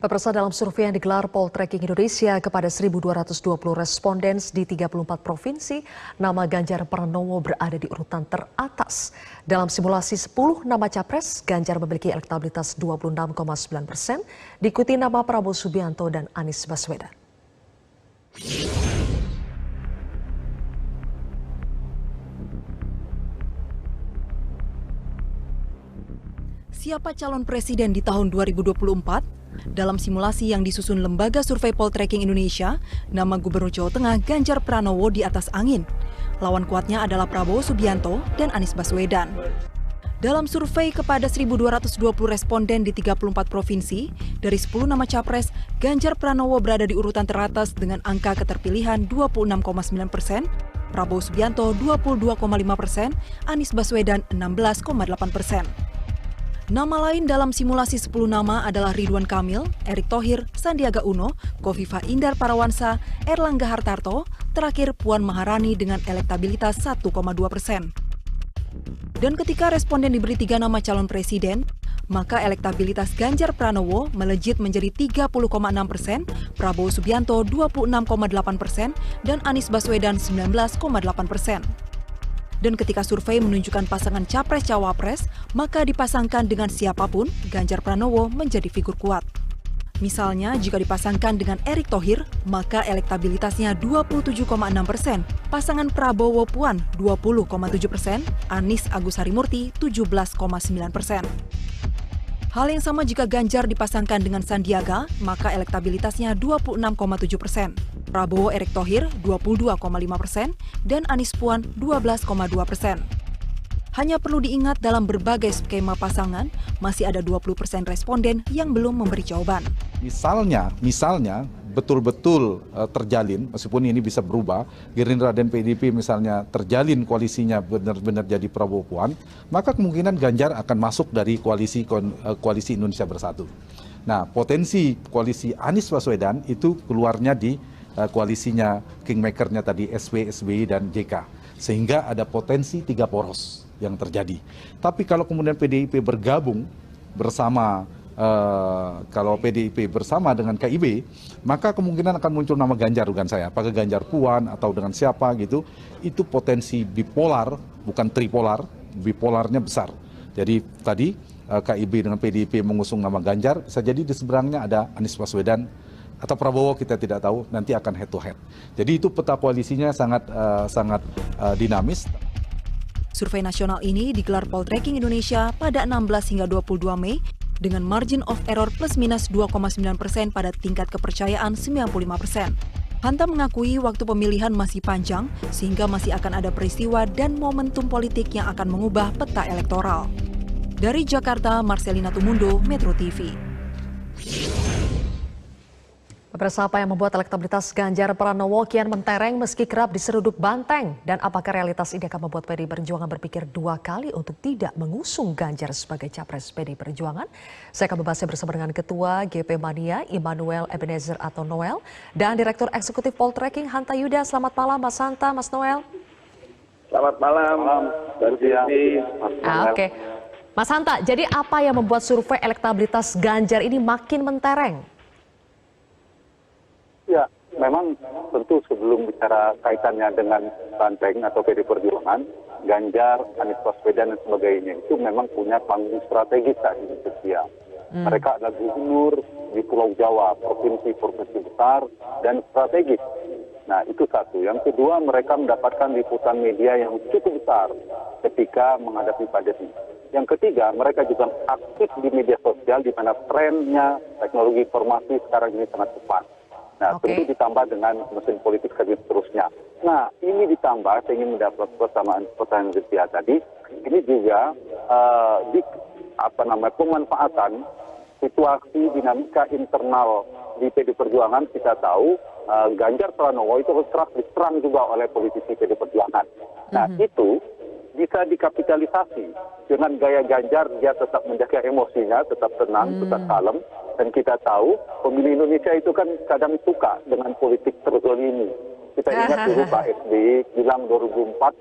Pemirsa, dalam survei yang digelar Poltreking Indonesia kepada 1.220 responden di 34 provinsi, nama Ganjar Pranowo berada di urutan teratas. Dalam simulasi 10 nama capres, Ganjar memiliki elektabilitas 26,9%, diikuti nama Prabowo Subianto dan Anies Baswedan. Siapa calon presiden di tahun 2024? Dalam simulasi yang disusun Lembaga Survei Poltreking Indonesia, nama Gubernur Jawa Tengah Ganjar Pranowo di atas angin. Lawan kuatnya adalah Prabowo Subianto dan Anies Baswedan. Dalam survei kepada 1.220 responden di 34 provinsi, dari 10 nama capres, Ganjar Pranowo berada di urutan teratas dengan angka keterpilihan 26,9%, Prabowo Subianto 22,5%, Anies Baswedan 16,8%. Nama lain dalam simulasi 10 nama adalah Ridwan Kamil, Erick Thohir, Sandiaga Uno, Khofifah Indar Parawansa, Erlangga Hartarto, terakhir Puan Maharani dengan elektabilitas 1,2%. Dan ketika responden diberi 3 nama calon presiden, maka elektabilitas Ganjar Pranowo melejit menjadi 30,6%, Prabowo Subianto 26,8%, dan Anies Baswedan 19,8%. Dan ketika survei menunjukkan pasangan capres-cawapres, maka dipasangkan dengan siapapun, Ganjar Pranowo menjadi figur kuat. Misalnya, jika dipasangkan dengan Erick Thohir, maka elektabilitasnya 27,6%, pasangan Prabowo Puan 20,7%, Anies Agus Harimurti 17,9%. Hal yang sama jika Ganjar dipasangkan dengan Sandiaga, maka elektabilitasnya 26,7%. Prabowo Erick Thohir 22,5% dan Anies Puan 12,2%. Hanya perlu diingat dalam berbagai skema pasangan, masih ada 20% responden yang belum memberi jawaban. Misalnya betul-betul terjalin, meskipun ini bisa berubah, Gerindra dan PDIP misalnya terjalin koalisinya benar-benar jadi Prabowo Puan, maka kemungkinan Ganjar akan masuk dari koalisi Indonesia Bersatu. Nah, potensi koalisi Anies Baswedan itu keluarnya di koalisinya Kingmaker-nya tadi SBY dan JK, sehingga ada potensi 3 poros yang terjadi. Tapi kalau kemudian PDIP bergabung bersama kalau PDIP bersama dengan KIB, maka kemungkinan akan muncul nama Ganjar, dugaan saya. Apakah Ganjar Puan atau dengan siapa gitu, itu potensi bipolar, bukan tripolar, bipolarnya besar. Jadi tadi KIB dengan PDIP mengusung nama Ganjar, bisa jadi di seberangnya ada Anies Baswedan atau Prabowo, kita tidak tahu, nanti akan head to head. Jadi itu peta koalisinya sangat dinamis. Survei nasional ini digelar Poltreking Indonesia pada 16 hingga 22 Mei dengan margin of error plus minus 2,9% pada tingkat kepercayaan 95%. Hanta mengakui waktu pemilihan masih panjang sehingga masih akan ada peristiwa dan momentum politik yang akan mengubah peta elektoral. Dari Jakarta, Marcelina Tumundo, Metro TV. Pemirsa, apa yang membuat elektabilitas Ganjar Pranowo kian mentereng meski kerap diseruduk banteng? Dan apakah realitas ini akan membuat PDI Perjuangan berpikir 2 kali untuk tidak mengusung Ganjar sebagai capres PDI Perjuangan? Saya akan membahasnya bersama dengan Ketua GP Mania, Immanuel Ebenezer atau Noel, dan Direktur Eksekutif Poltreking, Hanta Yuda. Selamat malam, Mas Hanta, Mas Noel. Selamat malam, Mbak Desi. Oke. Mas Hanta, jadi apa yang membuat survei elektabilitas Ganjar ini makin mentereng? Ya, memang tentu sebelum bicara kaitannya dengan banteng atau PDI Perjuangan, Ganjar, Anies Baswedan dan sebagainya itu memang punya panggung strategis saat ini sosial. Mereka adalah gubernur di Pulau Jawa, provinsi besar dan strategis. Nah, itu satu. Yang kedua, mereka mendapatkan liputan media yang cukup besar ketika menghadapi pandemi. Yang ketiga, mereka juga aktif di media sosial di mana trennya teknologi informasi sekarang ini sangat cepat. Nah, tentu ditambah dengan mesin politik dan seterusnya. Nah, ini ditambah, saya ingin mendapat pertanyaan Zetya tadi, ini juga pemanfaatan situasi dinamika internal di PDI Perjuangan. Kita tahu Ganjar Pranowo itu kerap diserang juga oleh politisi PDI Perjuangan. Nah, itu bisa dikapitalisasi dengan gaya Ganjar, dia tetap menjaga emosinya, tetap tenang, tetap kalem. Dan kita tahu pemilih Indonesia itu kan kadang suka dengan politik terzolimi. Kita ingat dulu Pak SBY bilang 2004,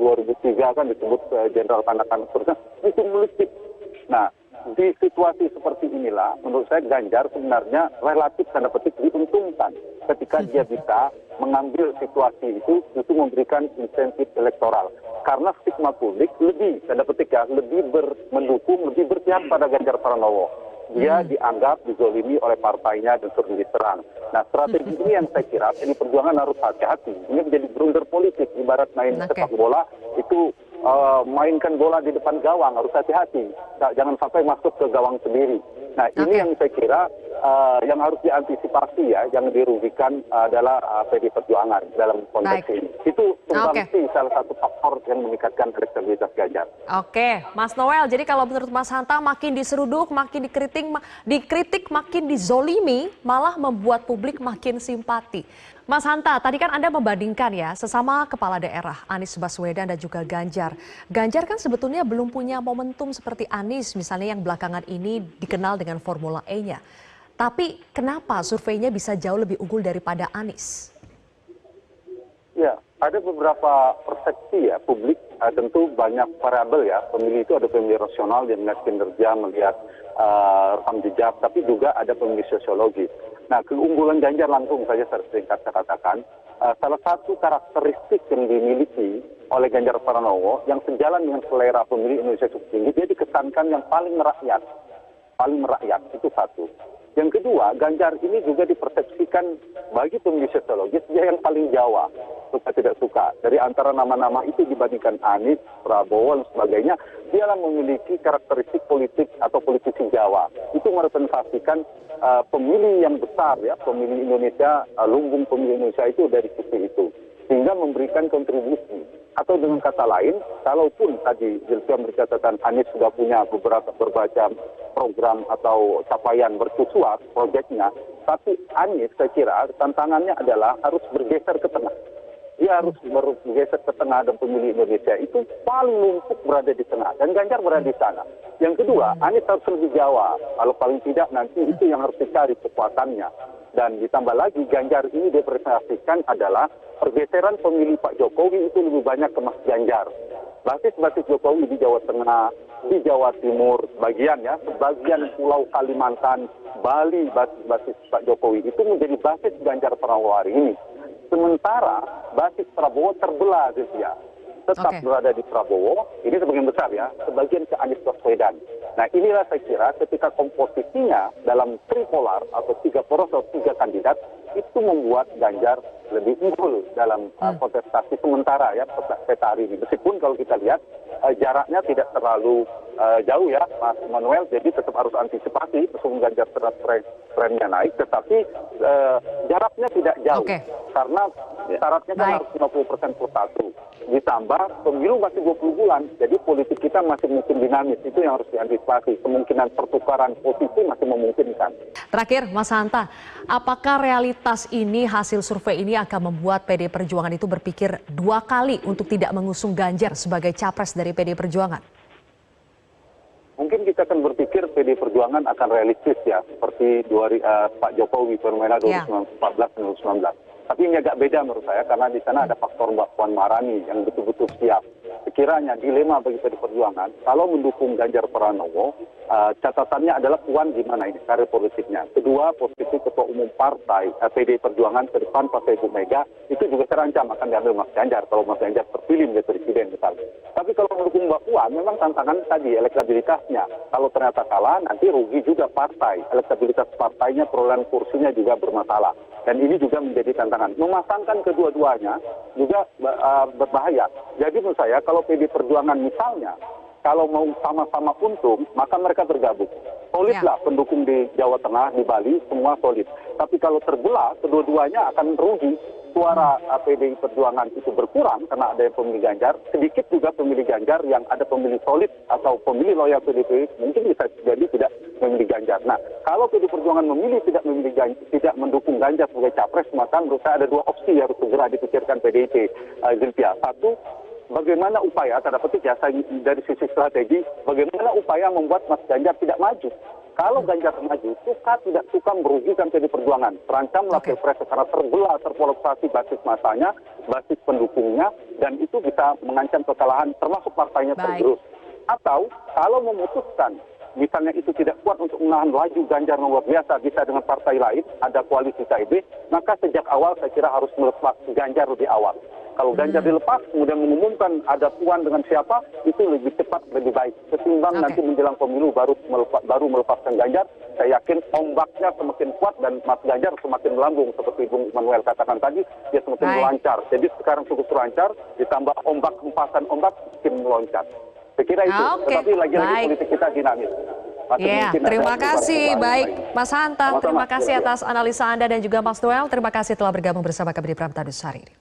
2003 kan disebut Jenderal Tanakan seterusnya, itu melejit. Nah, di situasi seperti inilah, menurut saya Ganjar sebenarnya relatif tanda petik diuntungkan ketika dia bisa mengambil situasi itu memberikan insentif elektoral. Karena stigma publik lebih, tanda petik ya, lebih mendukung, lebih berpihak pada Ganjar Pranowo. Dia dianggap dizolimi oleh partainya dan suruh diserang. Nah, strategi ini yang saya kira PDI Perjuangan harus hati-hati. Ini menjadi blunder politik, ibarat main sepak bola itu mainkan bola di depan gawang, harus hati-hati. Jangan sampai masuk ke gawang sendiri. Nah, ini yang saya kira yang harus diantisipasi ya, yang dirugikan adalah PDI Perjuangan dalam konteks ini. Itu sumbangsi salah satu faktor yang meningkatkan elektabilitas Ganjar. Oke, Mas Noel, jadi kalau menurut Mas Hanta makin diseruduk, makin dikritik, makin dizolimi, malah membuat publik makin simpati. Mas Hanta, tadi kan Anda membandingkan ya, sesama kepala daerah, Anies Baswedan dan juga Ganjar. Ganjar kan sebetulnya belum punya momentum seperti Anies, misalnya yang belakangan ini dikenal dengan Formula E-nya. Tapi kenapa surveinya bisa jauh lebih unggul daripada Anies? Ya, ada beberapa persepsi ya, publik tentu banyak variabel ya. Pemilih itu ada pemilih rasional yang melihat kinerja, melihat rekam jejak, tapi juga ada pemilih sosiologis. Nah, keunggulan Ganjar langsung saja singkat saya katakan, salah satu karakteristik yang dimiliki oleh Ganjar Pranowo yang sejalan dengan selera pemilih Indonesia cukup tinggi, dia dikesankan yang paling merakyat. Paling merakyat, itu satu. Yang kedua, Ganjar ini juga dipersepsikan bagi pemilih sosiologis dia yang paling Jawa, suka tidak suka. Dari antara nama-nama itu dibandingkan Anies, Prabowo dan sebagainya, dialah memiliki karakteristik politik atau politisi Jawa. Itu merepresentasikan pemilih yang besar ya, pemilih Indonesia, lumbung pemilih Indonesia itu dari sisi itu. Sehingga memberikan kontribusi. Atau dengan kata lain, kalaupun tadi Zulkifli memberi catatan Anies sudah punya berbagai program atau capaian bercusuar proyeknya, tapi Anies saya kira tantangannya adalah harus bergeser ke tengah. Dia harus bergeser ke tengah dan pemilih Indonesia itu paling numpuk berada di tengah dan Ganjar berada di sana. Yang kedua, Anies harus lebih Jawa. Kalau paling tidak nanti itu yang harus dicari kekuatannya. Dan ditambah lagi Ganjar ini dipresentasikan adalah pergeseran pemilih Pak Jokowi itu lebih banyak ke Mas Ganjar. Basis-basis Jokowi di Jawa Tengah, di Jawa Timur, sebagian Pulau Kalimantan, Bali, basis Pak Jokowi itu menjadi basis Ganjar Pranowo hari ini. Sementara basis Prabowo terbelah gitu ya. Tetap berada di Prabowo, ini sebagian besar ya, sebagian ke Anies Baswedan. Nah inilah saya kira ketika komposisinya dalam tripolar atau tiga poros atau tiga kandidat, itu membuat Ganjar lebih unggul dalam kontestasi sementara ya peta hari ini. Meskipun kalau kita lihat jaraknya tidak terlalu jauh ya Mas Manuel, jadi tetap harus antisipasi meskipun Ganjar trennya naik, tetapi jaraknya tidak jauh. Karena syaratnya kan harus 50% per satu. Ditambah pemilu masih 20 bulan, jadi politik kita masih mungkin dinamis. Itu yang harus diantisipasi. Kemungkinan pertukaran posisi masih memungkinkan. Terakhir, Mas Hanta, apakah realitas ini, hasil survei ini akan membuat PDI Perjuangan itu berpikir dua kali untuk tidak mengusung Ganjar sebagai capres dari PDI Perjuangan? Mungkin kita akan berpikir PDI Perjuangan akan realistis ya, seperti Pak Jokowi fenomena 2014-2019. Tapi ini agak beda menurut saya, karena di sana ada faktor Mbak Puan Maharani yang betul-betul siap. Sekiranya dilema bagi PDI Perjuangan, kalau mendukung Ganjar Pranowo, catatannya adalah Puan gimana ini karir politiknya. Kedua, posisi ketua umum partai PDI Perjuangan ke depan partai Ibu Mega, itu juga terancam akan diambil Mas Ganjar, kalau Mas Ganjar terpilih menjadi presiden misalnya. Tapi kalau mendukung Mbak Puan, memang tantangan tadi elektabilitasnya. Kalau ternyata kalah, nanti rugi juga partai. Elektabilitas partainya, perolehan kursinya juga bermasalah. Dan ini juga menjadi tantangan. Memasangkan kedua-duanya juga berbahaya. Jadi menurut saya kalau PDI Perjuangan misalnya, kalau mau sama-sama untung, maka mereka bergabung. Solidlah pendukung di Jawa Tengah, di Bali, semua solid. Tapi kalau terbelah, kedua-duanya akan rugi. Suara PDI Perjuangan itu berkurang karena ada yang pemilih Ganjar. Sedikit juga pemilih Ganjar yang ada pemilih solid atau pemilih loyal PDIP, mungkin bisa jadi tidak memilih Ganjar. Nah, kalau PDI Perjuangan memilih tidak tidak mendukung Ganjar sebagai capres, maka menurut saya ada dua opsi yang harus segera dipikirkan PDIP. Zulkifli. Satu, bagaimana upaya, tanda petik ya, dari sisi strategi, bagaimana upaya membuat Mas Ganjar tidak maju. Kalau Ganjar maju, tidak suka merugikan PDI Perjuangan. Terancamlah Pilpres secara terbelah, terpolarisasi basis masanya, basis pendukungnya, dan itu bisa mengancam kekalahan termasuk partainya tergerus. Atau kalau memutuskan misalnya itu tidak kuat untuk menahan laju Ganjar yang luar biasa, bisa dengan partai lain, ada koalisi KIB, maka sejak awal saya kira harus melepas Ganjar lebih awal. Kalau Ganjar dilepas, kemudian mengumumkan ada Puan dengan siapa, itu lebih cepat, lebih baik. Ketimbang nanti menjelang pemilu baru melepaskan Ganjar, saya yakin ombaknya semakin kuat dan Mas Ganjar semakin melambung. Seperti Bung Manuel katakan tadi, dia semakin melancar. Jadi sekarang cukup lancar, ditambah ombak, hempasan ombak, semakin meloncat. Saya kira itu, tetapi lagi-lagi politik kita dinamis. Terima kasih. Baik, Mas Hanta, terima kasih atas analisa Anda dan juga Mas Noel. Terima kasih telah bergabung bersama kami di Pram News hari ini.